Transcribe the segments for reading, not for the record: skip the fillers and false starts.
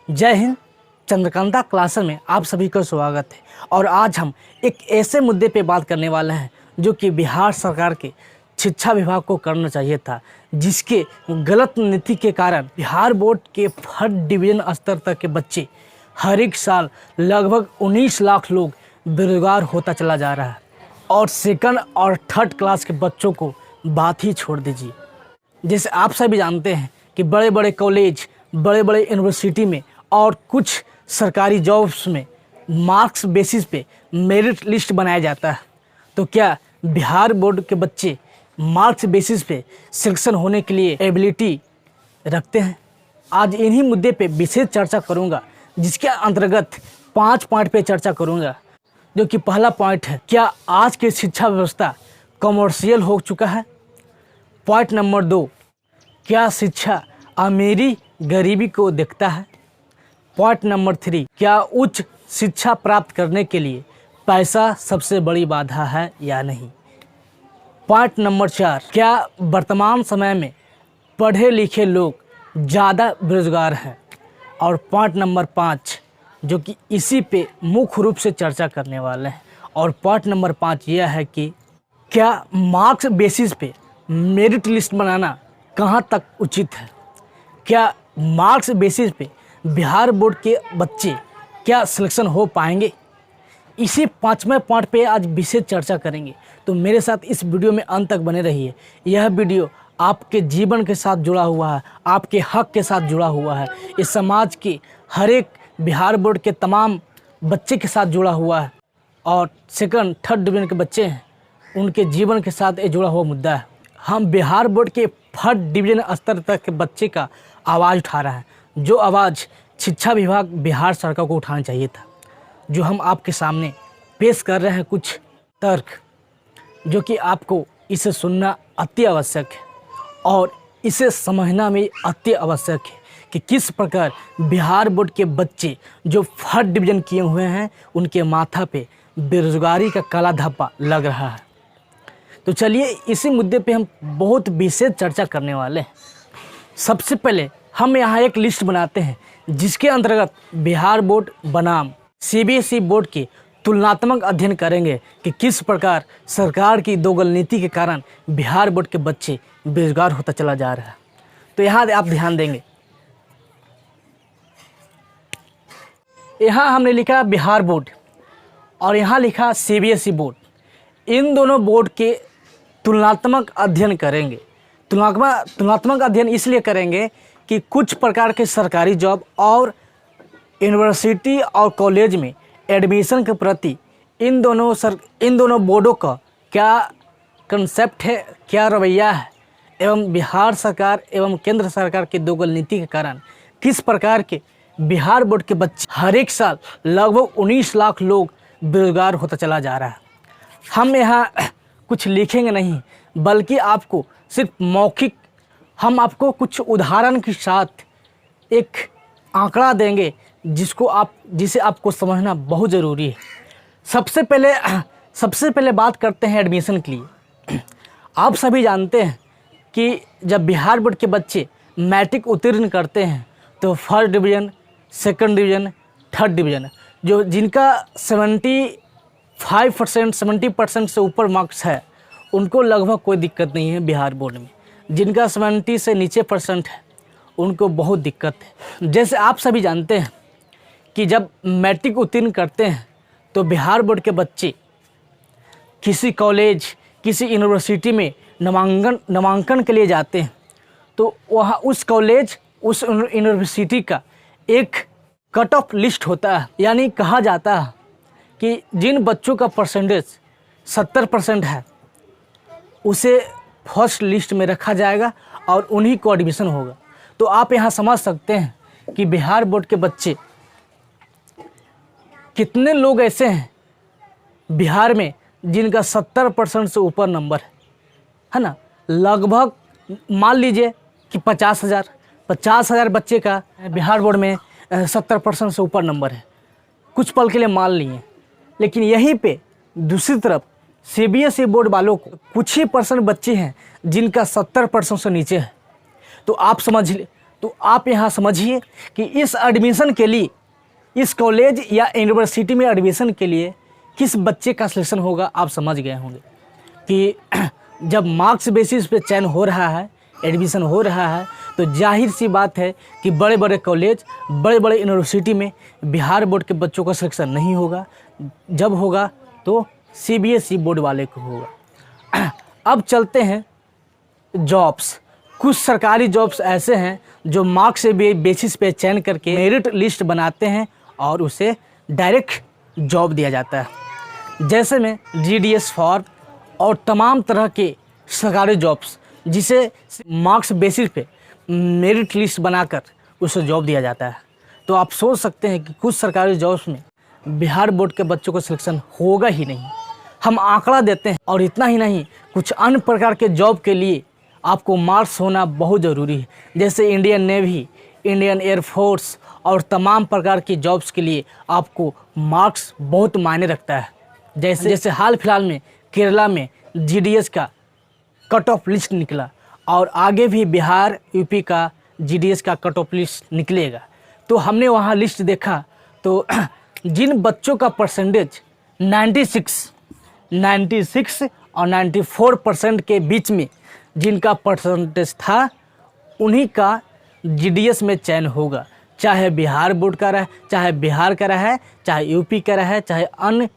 जय हिंद। चंद्रकांता क्लासेस में आप सभी का स्वागत है। और आज हम एक ऐसे मुद्दे पे बात करने वाले हैं जो कि बिहार सरकार के शिक्षा विभाग को करना चाहिए था, जिसके गलत नीति के कारण बिहार बोर्ड के हर डिवीजन स्तर तक के बच्चे हर एक साल लगभग 19 लाख लोग बेरोजगार होता चला जा रहा है। और सेकंड और थर्ड क्लास के बच्चों को बात ही छोड़ दीजिए। जैसे आप सभी जानते हैं कि बड़े बड़े कॉलेज, बड़े बड़े यूनिवर्सिटी में और कुछ सरकारी जॉब्स में मार्क्स बेसिस पे मेरिट लिस्ट बनाया जाता है। तो क्या बिहार बोर्ड के बच्चे मार्क्स बेसिस पे सिलेक्शन होने के लिए एबिलिटी रखते हैं? आज इन्हीं मुद्दे पे विशेष चर्चा करूंगा, जिसके अंतर्गत 5 पॉइंट पे चर्चा करूंगा। जो कि पहला पॉइंट है, क्या आज की शिक्षा व्यवस्था कमर्शियल हो चुका है? पॉइंट नंबर 2, क्या शिक्षा अमीरी गरीबी को देखता है? पॉइंट नंबर 3, क्या उच्च शिक्षा प्राप्त करने के लिए पैसा सबसे बड़ी बाधा है या नहीं? पॉइंट नंबर 4, क्या वर्तमान समय में पढ़े लिखे लोग ज़्यादा बेरोजगार हैं? और पॉइंट नंबर 5, जो कि इसी पे मुख्य रूप से चर्चा करने वाले हैं। और पॉइंट नंबर 5 यह है कि क्या मार्क्स बेसिस पे मेरिट लिस्ट बनाना कहाँ तक उचित है? क्या मार्क्स बेसिस पे बिहार बोर्ड के बच्चे क्या सिलेक्शन हो पाएंगे? इसी 5वें पॉइंट पे आज विशेष चर्चा करेंगे। तो मेरे साथ इस वीडियो में अंत तक बने रहिए। यह वीडियो आपके जीवन के साथ जुड़ा हुआ है, आपके हक के साथ जुड़ा हुआ है, इस समाज के हर एक बिहार बोर्ड के तमाम बच्चे के साथ जुड़ा हुआ है। और सेकंड थर्ड डिवीजन के बच्चे हैं, उनके जीवन के साथ ये जुड़ा हुआ मुद्दा है। हम बिहार बोर्ड के थर्ड डिवीजन स्तर तक के बच्चे का आवाज़ उठा रहा है, जो आवाज़ शिक्षा विभाग बिहार सरकार को उठाना चाहिए था। जो हम आपके सामने पेश कर रहे हैं कुछ तर्क, जो कि आपको इसे सुनना अति आवश्यक है और इसे समझना भी अति आवश्यक है कि किस प्रकार बिहार बोर्ड के बच्चे जो थर्ड डिवीजन किए हुए हैं, उनके माथा पे बेरोजगारी का काला धब्बा लग रहा है। तो चलिए इसी मुद्दे पे हम बहुत विशेष चर्चा करने वाले हैं। सबसे पहले हम यहाँ एक लिस्ट बनाते हैं, जिसके अंतर्गत बिहार बोर्ड बनाम सीबीएसई बोर्ड की तुलनात्मक अध्ययन करेंगे कि किस प्रकार सरकार की दोगल नीति के कारण बिहार बोर्ड के बच्चे बेरोजगार होता चला जा रहा है। तो यहाँ आप ध्यान देंगे, यहाँ हमने लिखा बिहार बोर्ड और यहाँ लिखा सीबीएसई बोर्ड। इन दोनों बोर्ड के तुलनात्मक अध्ययन करेंगे। तुलनात्मक अध्ययन इसलिए करेंगे कि कुछ प्रकार के सरकारी जॉब और यूनिवर्सिटी और कॉलेज में एडमिशन के प्रति इन दोनों बोर्डों का क्या कंसेप्ट है, क्या रवैया है, एवं बिहार सरकार एवं केंद्र सरकार की दोगल नीति के कारण किस प्रकार के बिहार बोर्ड के बच्चे हर एक साल लगभग 19 लाख लोग बेरोजगार होता चला जा रहा है। हम यहाँ कुछ लिखेंगे नहीं, बल्कि आपको सिर्फ मौखिक हम आपको कुछ उदाहरण के साथ एक आंकड़ा देंगे, जिसे आपको समझना बहुत ज़रूरी है। सबसे पहले बात करते हैं एडमिशन के लिए। आप सभी जानते हैं कि जब बिहार बोर्ड के बच्चे मैट्रिक उत्तीर्ण करते हैं तो first division, second division, third division, जो जिनका 70% से ऊपर मार्क्स है, उनको लगभग कोई दिक्कत नहीं है बिहार बोर्ड में। जिनका 70 से नीचे परसेंट है, उनको बहुत दिक्कत है। जैसे आप सभी जानते हैं कि जब मैट्रिक उत्तीर्ण करते हैं तो बिहार बोर्ड के बच्चे किसी कॉलेज, किसी यूनिवर्सिटी में नामांकन के लिए जाते हैं, तो वहाँ उस कॉलेज, उस यूनिवर्सिटी का एक कट ऑफ लिस्ट होता है। यानी कहा जाता है कि जिन बच्चों का परसेंटेज 70% है, उसे फर्स्ट लिस्ट में रखा जाएगा और उन्हीं को एडमिशन होगा। तो आप यहाँ समझ सकते हैं कि बिहार बोर्ड के बच्चे, कितने लोग ऐसे हैं बिहार में जिनका 70% से ऊपर नंबर है ना। लगभग मान लीजिए कि 50,000 बच्चे का बिहार बोर्ड में 70% से ऊपर नंबर है। कुछ पल के लिए मान लिए, लेकिन यहीं पे दूसरी तरफ सीबीएसई बोर्ड वालों को कुछ ही % बच्चे हैं जिनका 70% से नीचे है। तो आप तो आप यहाँ समझिए कि इस एडमिशन के लिए, इस कॉलेज या यूनिवर्सिटी में एडमिशन के लिए किस बच्चे का सिलेक्शन होगा, आप समझ गए होंगे कि जब मार्क्स बेसिस पे चयन हो रहा है, एडमिशन हो रहा है, तो जाहिर सी बात है कि बड़े बड़े कॉलेज, बड़े बड़े यूनिवर्सिटी में बिहार बोर्ड के बच्चों का सिलेक्शन नहीं होगा। जब होगा तो सीबीएसई बोर्ड वाले को होगा। अब चलते हैं जॉब्स। कुछ सरकारी जॉब्स ऐसे हैं जो मार्क्स से बेसिस पे चयन करके मेरिट लिस्ट बनाते हैं और उसे डायरेक्ट जॉब दिया जाता है। जैसे में जीडीएस फॉर्म और तमाम तरह के सरकारी जॉब्स जिसे मार्क्स बेसिस पे मेरिट लिस्ट बनाकर उसे जॉब दिया जाता है। तो आप सोच सकते हैं कि कुछ सरकारी जॉब्स में बिहार बोर्ड के बच्चों को सिलेक्शन होगा ही नहीं। हम आंकड़ा देते हैं। और इतना ही नहीं, कुछ अन्य प्रकार के जॉब के लिए आपको मार्क्स होना बहुत ज़रूरी है। जैसे इंडियन नेवी, इंडियन एयरफोर्स और तमाम प्रकार की जॉब्स के लिए आपको मार्क्स बहुत मायने रखता है। जैसे हाल फिलहाल में केरला में जीडीएस का कट ऑफ लिस्ट निकला और आगे भी बिहार यूपी का जीडीएस का कट ऑफ लिस्ट निकलेगा। तो हमने वहाँ लिस्ट देखा तो जिन बच्चों का परसेंटेज 96 और 94% के बीच में जिनका परसेंटेज था, उन्हीं का जीडीएस में चयन होगा। चाहे बिहार बोर्ड का रहे, चाहे बिहार का रहे, चाहे यूपी का रहे, चाहे अन्य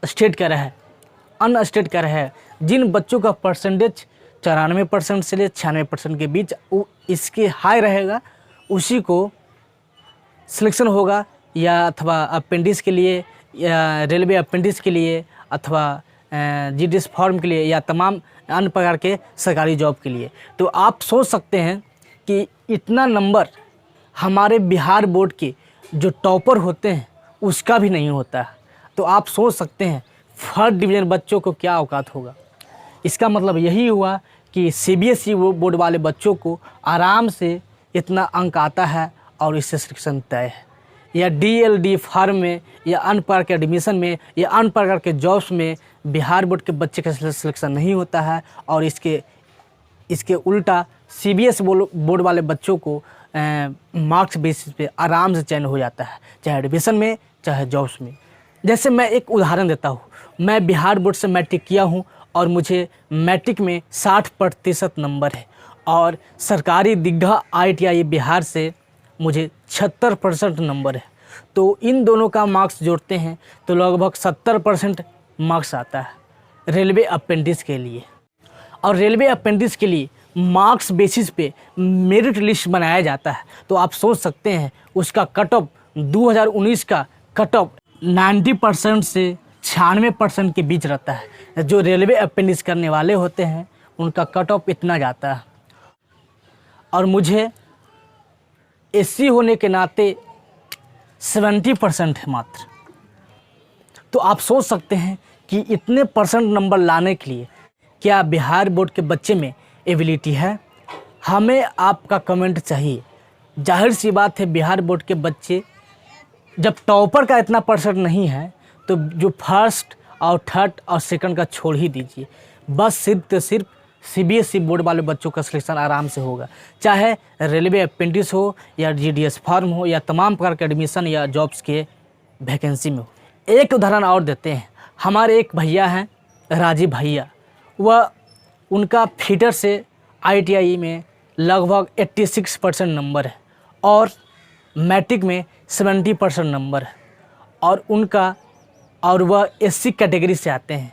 स्टेट का रहे, अन्य स्टेट का रहे। जिन बच्चों का परसेंटेज 94% से ले 96% के बीच इसके हाई रहेगा, उसी को सिलेक्शन होगा, या अथवा अपेंडिक्स के लिए, या रेलवे अपेंडिक्स के लिए, अथवा जीडीएस फॉर्म के लिए, या तमाम अन्य प्रकार के सरकारी जॉब के लिए। तो आप सोच सकते हैं कि इतना नंबर हमारे बिहार बोर्ड के जो टॉपर होते हैं उसका भी नहीं होता है। तो आप सोच सकते हैं फर्स्ट डिवीज़न बच्चों को क्या औकात होगा। इसका मतलब यही हुआ कि सीबीएसई बोर्ड वाले बच्चों को आराम से इतना अंक आता है और इससे सिलेक्शन तय है। या डीएलडी फॉर्म में, या अन्य प्रकार के एडमिशन में, या अन्य प्रकार के जॉब्स में बिहार बोर्ड के बच्चे का सिलेक्शन नहीं होता है। और इसके उल्टा सीबीएस बोर्ड वाले बच्चों को मार्क्स बेसिस पे आराम से चयन हो जाता है, चाहे एडमिशन में, चाहे जॉब्स में। जैसे मैं एक उदाहरण देता हूँ। मैं बिहार बोर्ड से मैट्रिक किया हूँ और मुझे मैट्रिक में 60% नंबर है, और सरकारी दीघा ITI बिहार से मुझे 76% नंबर है। तो इन दोनों का मार्क्स जोड़ते हैं तो लगभग 70% मार्क्स आता है रेलवे अपेंडिक्स के लिए। और रेलवे अपेंडिक्स के लिए मार्क्स बेसिस पे मेरिट लिस्ट बनाया जाता है। तो आप सोच सकते हैं उसका कट ऑफ 2019 का कट ऑफ 90% से 96% के बीच रहता है। जो रेलवे अपेंडिक्स करने वाले होते हैं उनका कट ऑफ इतना जाता है। और मुझे एससी होने के नाते 70% है मात्र। तो आप सोच सकते हैं कि इतने परसेंट नंबर लाने के लिए क्या बिहार बोर्ड के बच्चे में एबिलिटी है। हमें आपका कमेंट चाहिए। जाहिर सी बात है, बिहार बोर्ड के बच्चे जब टॉपर का इतना परसेंट नहीं है तो जो फर्स्ट और थर्ड और सेकंड का छोड़ ही दीजिए, बस सिर्फ सीबीएसई बोर्ड वाले बच्चों का सिलेक्शन आराम से होगा। चाहे रेलवे अपेंडिक्स हो, या जीडीएस फॉर्म हो, या तमाम प्रकार के एडमिशन या जॉब्स के वैकेंसी में हो। एक उदाहरण और देते हैं। हमारे एक भैया हैं, राजीव भैया। वह उनका फीटर से ITI में लगभग 86% नंबर है, और मैट्रिक में 70% नंबर है। और वह SC कैटेगरी से आते हैं,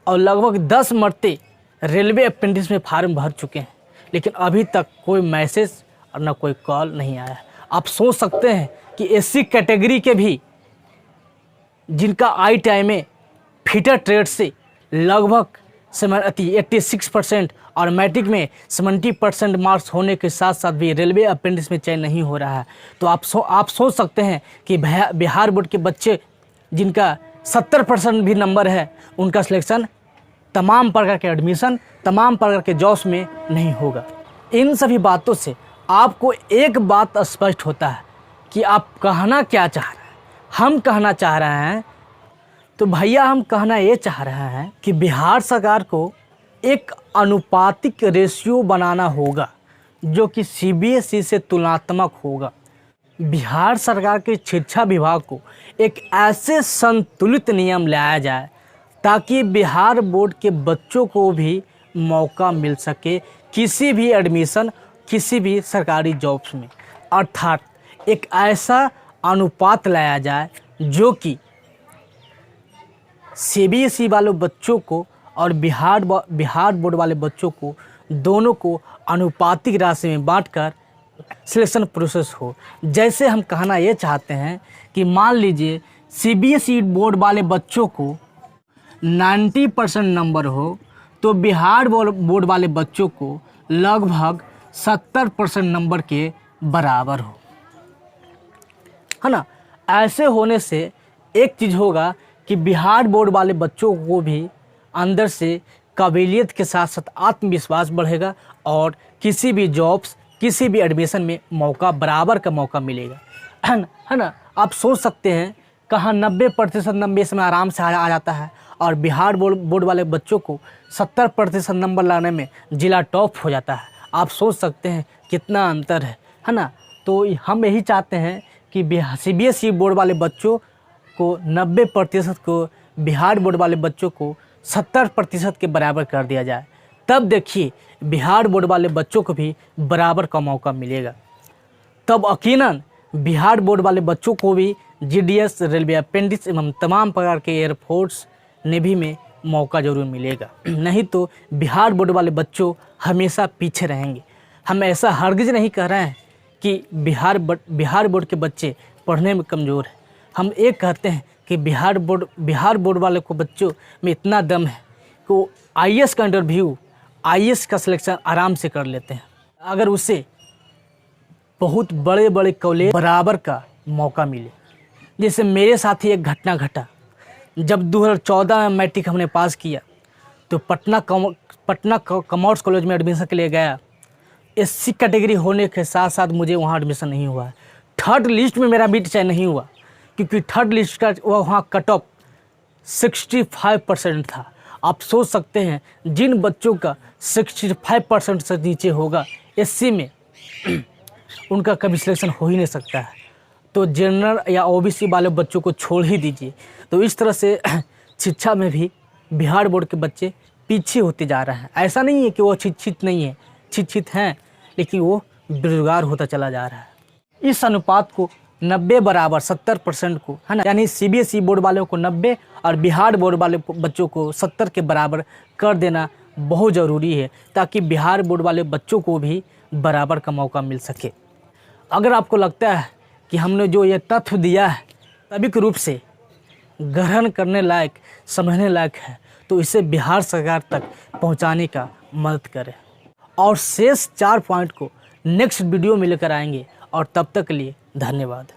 और लगभग 10 मरते रेलवे अपेंडिक्स में फार्म भर चुके हैं, लेकिन अभी तक कोई मैसेज और ना कोई कॉल नहीं आया। आप सोच सकते हैं कि SC कैटेगरी के भी जिनका ITI में फीटर ट्रेड से लगभग 86% और मैट्रिक में 70% मार्क्स होने के साथ साथ भी रेलवे अपेंडिक्स में चयन नहीं हो रहा है। तो आप सोच सकते हैं कि बिहार बोर्ड के बच्चे जिनका 70% भी नंबर है, उनका सिलेक्शन तमाम प्रकार के एडमिशन, तमाम प्रकार के जॉब्स में नहीं होगा। इन सभी बातों से आपको एक बात स्पष्ट होता है कि आप कहना क्या चाह रहे हैं। हम कहना चाह रहे हैं, तो भैया हम कहना ये चाह रहे हैं कि बिहार सरकार को एक अनुपातिक रेशियो बनाना होगा, जो कि सीबीएसई से तुलनात्मक होगा। बिहार सरकार के शिक्षा विभाग को एक ऐसे संतुलित नियम लाया जाए ताकि बिहार बोर्ड के बच्चों को भी मौका मिल सके किसी भी एडमिशन, किसी भी सरकारी जॉब्स में। अर्थात एक ऐसा अनुपात लाया जाए जो कि सीबीएसई वाले बच्चों को और बिहार बोर्ड वाले बच्चों को दोनों को अनुपातिक राशि में बांटकर सिलेक्शन प्रोसेस हो। जैसे हम कहना ये चाहते हैं कि मान लीजिए सीबीएसई बोर्ड वाले बच्चों को 90% नंबर हो तो बिहार बोर्ड वाले बच्चों को लगभग 70% नंबर के बराबर हो, है ना। ऐसे होने से एक चीज़ होगा कि बिहार बोर्ड वाले बच्चों को भी अंदर से काबिलियत के साथ साथ आत्मविश्वास बढ़ेगा और किसी भी जॉब्स, किसी भी एडमिशन में बराबर का मौका मिलेगा, है ना। आप सोच सकते हैं कहाँ 90% नंबर इसमें आराम से आ जाता है और बिहार बोर्ड वाले बच्चों को 70% नंबर लाने में जिला टॉप हो जाता है। आप सोच सकते हैं कितना अंतर है ना। तो हम यही चाहते हैं कि सीबीएसई बोर्ड वाले बच्चों को 90% को, बिहार बोर्ड वाले बच्चों को 70% के बराबर कर दिया जाए। तब देखिए बिहार बोर्ड वाले बच्चों को भी बराबर का मौका मिलेगा। तब यकीनन बिहार बोर्ड वाले बच्चों को भी जीडीएस, रेलवे अप्रेंटिस एवं तमाम प्रकार के एयरफोर्स, नेवी में मौका जरूर मिलेगा। नहीं तो बिहार बोर्ड वाले बच्चों हमेशा पीछे रहेंगे। हम ऐसा हरगिज़ नहीं कह रहे हैं कि बिहार बोर्ड के बच्चे पढ़ने में कमज़ोर हैं। हम ये कहते हैं कि बिहार बोर्ड वाले को बच्चों में इतना दम है कि वो आईएएस का इंटरव्यू, आईएएस का सिलेक्शन आराम से कर लेते हैं अगर उसे बहुत बड़े बड़े कॉलेज बराबर का मौका मिले। जैसे मेरे साथ ही एक घटना घटा। जब 2014 में मैट्रिक हमने पास किया तो पटना कॉमर्स कॉलेज में एडमिशन के लिए गया। एससी कैटेगरी होने के साथ साथ मुझे वहाँ एडमिशन नहीं हुआ। थर्ड लिस्ट में मेरा बीट चाहे नहीं हुआ क्योंकि थर्ड लिस्ट का वहाँ कट ऑफ 65% था। आप सोच सकते हैं जिन बच्चों का 65% से नीचे होगा एससी में उनका कभी सिलेक्शन हो ही नहीं सकता है। तो जनरल या ओबीसी वाले बच्चों को छोड़ ही दीजिए। तो इस तरह से शिक्षा में भी बिहार बोर्ड के बच्चे पीछे होते जा रहे हैं। ऐसा नहीं है कि वो शिक्षित नहीं है, शिक्षित हैं, लेकिन वो बेरोजगार होता चला जा रहा है। इस अनुपात को 90 बराबर 70% को, है ना, यानी सीबीएसई बोर्ड वालों को 90 और बिहार बोर्ड वाले बच्चों को 70 के बराबर कर देना बहुत ज़रूरी है ताकि बिहार बोर्ड वाले बच्चों को भी बराबर का मौका मिल सके। अगर आपको लगता है कि हमने जो ये तथ्य दिया है सभी रूप से ग्रहण करने लायक, समझने लायक है, तो इसे बिहार सरकार तक पहुंचाने का मदद करें। और शेष 4 पॉइंट को नेक्स्ट वीडियो में लेकर आएंगे और तब तक के लिए धन्यवाद।